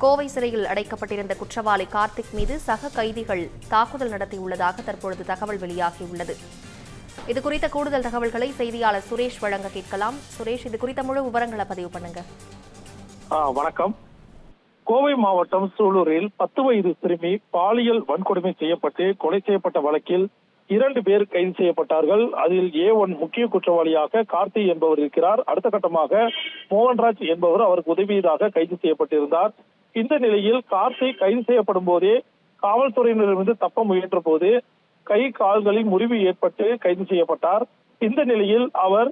கோவை சிறையில் அடைக்கப்பட்டிருந்த குற்றவாளி கார்த்திக் மீது சக கைதிகள் தாக்குதல் நடத்தியுள்ளதாக தற்பொழுது தகவல் வெளியாகியுள்ளது. இதுகுறித்த கூடுதல் தகவல்களை செய்தியாளர் சுரேஷ் வழங்க கேட்கலாம். சுரேஷ், இது குறித்த முழு விவரங்களை பதிவு பண்ணுங்க. வணக்கம். கோவை மாவட்டம் சூலூரில் 10 வயது சிறுமி பாலியல் வன்கொடுமை செய்யப்பட்டு கொலை செய்யப்பட்ட வழக்கில் 2 பேர் கைது செய்யப்பட்டார்கள். அதில் A1 முக்கிய குற்றவாளியாக கார்த்தி என்பவர் இருக்கிறார். அடுத்த கட்டமாக மோகன்ராஜ் என்பவர் அவருக்கு உதவியதாக கைது செய்யப்பட்டிருந்தார். இந்த நிலையில் கார்த்தி கைது செய்யப்படும் போதே காவல்துறையினரிடமிருந்து தப்ப முயன்ற போது கை கால்களில் முறிவு ஏற்பட்டு கைது செய்யப்பட்டார். இந்த நிலையில் அவர்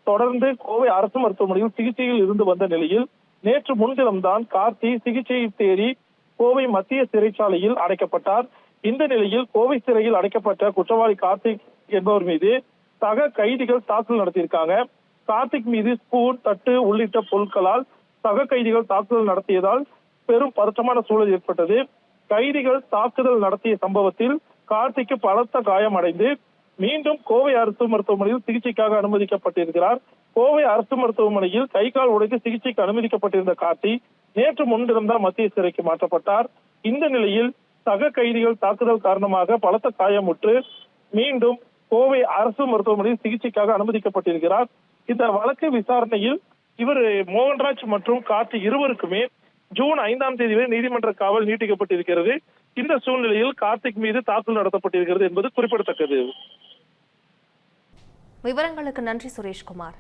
தொடர்ந்து கோவை அரசு மருத்துவமனையில் சிகிச்சையில் இருந்து வந்த நிலையில் நேற்று முன்தினம்தான் கார்த்தி சிகிச்சையை தேடி கோவை மத்திய சிறைச்சாலையில் அடைக்கப்பட்டார். இந்த நிலையில் கோவை சிறையில் அடைக்கப்பட்ட குற்றவாளி கார்த்திக் என்பவர் மீது சக கைதிகள் தாக்குதல் நடத்தியிருக்காங்க. கார்த்திக் மீது ஸ்பூன், தட்டு உள்ளிட்ட பொருட்களால் சக கைதிகள் தாக்குதல் நடத்தியதால் பெரும் பதற்றமான சூழல் ஏற்பட்டது. கைதிகள் தாக்குதல் நடத்திய சம்பவத்தில் கார்த்திக்கு பலத்த காயம் அடைந்து மீண்டும் கோவை அரசு மருத்துவமனையில் சிகிச்சைக்காக அனுமதிக்கப்பட்டிருக்கிறார். கோவை அரசு மருத்துவமனையில் கை கால் உடைத்து சிகிச்சைக்கு அனுமதிக்கப்பட்டிருந்த கார்த்தி நேற்று முன்தினம்தான் மத்திய சிறைக்கு மாற்றப்பட்டார். இந்த நிலையில் சக கைதிகள் தாக்குதல் காரணமாக பலத்த காயமுற்று மீண்டும் கோவை அரசு மருத்துவமனையில் சிகிச்சைக்காக அனுமதிக்கப்பட்டிருக்கிறார். இந்த வழக்கு விசாரணையில் இவர் மோகன்ராஜ் மற்றும் கார்த்தி இருவருக்குமே ஜூன் 5ஆம் தேதி வரை நீதிமன்ற காவல் நீட்டிக்கப்பட்டிருக்கிறது. இந்த சூழ்நிலையில் கார்த்திக் மீது தாக்குதல் நடத்தப்பட்டிருக்கிறது என்பது குறிப்பிடத்தக்கது. விவரங்களுக்கு நன்றி சுரேஷ்குமார்.